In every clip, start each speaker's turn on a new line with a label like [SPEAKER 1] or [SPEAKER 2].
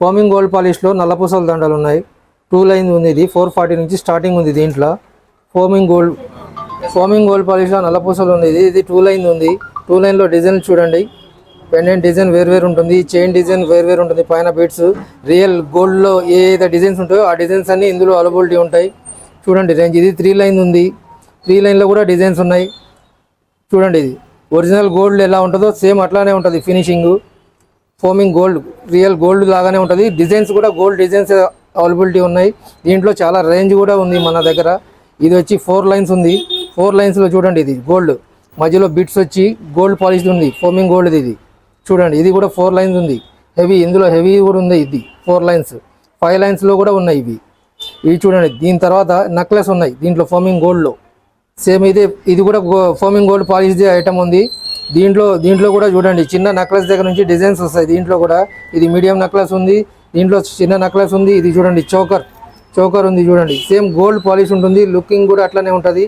[SPEAKER 1] Foaming gold పాలిష్లో నల్లపూసల దండలు ఉన్నాయి. 2 line ఉంది. ఇది 440 నుంచి స్టార్టింగ్ ఉంది. దీంట్లో ఫోమింగ్ గోల్డ్ పాలిష్లో నల్లపూసలు ఉంది. ఇది 2 లైన్ ఉంది. 2 లైన్లో డిజైన్ చూడండి. పెండెంట్ డిజైన్ వేరు ఉంటుంది. చైన్ డిజైన్ వేరు ఉంటుంది. పైన బీట్స్ రియల్ గోల్డ్లో ఏదైతే డిజైన్స్ ఉంటాయో ఆ డిజైన్స్ అన్నీ ఇందులో అవైలబిలిటీ ఉంటాయి. చూడండి రేంజ్. ఇది 3 లైన్ ఉంది. 3 లైన్లో కూడా డిజైన్స్ ఉన్నాయి. చూడండి ఇది ఒరిజినల్ గోల్డ్ ఎలా ఉంటుందో సేమ్ అట్లానే ఉంటుంది finishing. Foaming gold real gold లాగానే ఉంటుంది. డిజైన్స్ కూడా గోల్డ్ డిజైన్స్ అవైలబిలిటీ ఉన్నాయి. దీంట్లో చాలా రేంజ్ కూడా ఉంది మన దగ్గర. ఇది వచ్చి 4 లైన్స్ ఉంది. 4 లైన్స్లో చూడండి ఇది గోల్డ్ మధ్యలో బిట్స్ వచ్చి గోల్డ్ పాలిష్ ఉంది. ఫోమింగ్ గోల్డ్ ఇది చూడండి. ఇది కూడా 4 లైన్స్ ఉంది. హెవీ ఇందులో హెవీ కూడా ఉంది. ఇది 4 లైన్స్. 5 లైన్స్లో కూడా ఉన్నాయి ఇవి చూడండి. దీని తర్వాత నెక్లెస్ ఉన్నాయి దీంట్లో ఫోమింగ్ గోల్డ్లో సేమ్. ఇది కూడా ఫోమింగ్ గోల్డ్ పాలిష్ది ఐటమ్ ఉంది. దీంట్లో కూడా చూడండి చిన్న నెక్లెస్ దగ్గర నుంచి డిజైన్స్ వస్తాయి. దీంట్లో కూడా ఇది మీడియం నెక్లెస్ ఉంది. దీంట్లో చిన్న నెక్లెస్ ఉంది. ఇది చూడండి చోకర్ ఉంది చూడండి. సేమ్ గోల్డ్ పాలిష్ ఉంటుంది. లుకింగ్ కూడా అట్లనే ఉంటుంది.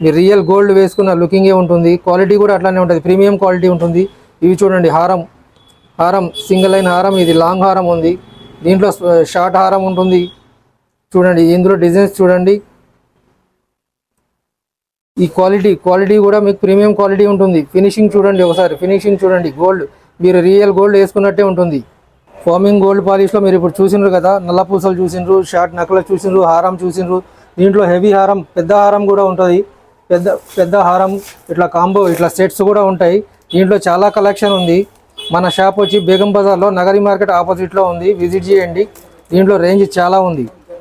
[SPEAKER 1] మీరు రియల్ గోల్డ్ వేసుకున్న లుకింగే ఉంటుంది. క్వాలిటీ కూడా అట్లానే ఉంటుంది. ప్రీమియం క్వాలిటీ ఉంటుంది. ఇవి చూడండి హారం సింగిల్ లైన్ హారం. ఇది లాంగ్ హారం ఉంది. దీంట్లో షార్ట్ హారం ఉంటుంది. చూడండి ఇందులో డిజైన్స్ చూడండి. ఈ క్వాలిటీ కూడా మీకు ప్రీమియం క్వాలిటీ ఉంటుంది. ఫినిషింగ్ చూడండి ఒకసారి. ఫినిషింగ్ చూడండి. గోల్డ్ మీరు రియల్ గోల్డ్ వేసుకున్నట్టే ఉంటుంది. ఫోమింగ్ గోల్డ్ పాలిష్లో మీరు ఇప్పుడు చూసినారు కదా. నల్ల పూసలు చూసినారు, షార్ట్ నెక్లెస్ చూసినారు, హారం చూసినారు. దీంట్లో హెవీ హారం పెద్ద హారం కూడా ఉంటుంది. పెద్ద హారం ఇట్లా కాంబో ఇట్లా సెట్స్ కూడా ఉంటాయి. దీంట్లో చాలా కలెక్షన్ ఉంది. మన షాప్ వచ్చి బేగం బజార్లో నగరి మార్కెట్ ఆపోజిట్లో ఉంది. విజిట్ చేయండి. దీంట్లో రేంజ్ చాలా ఉంది.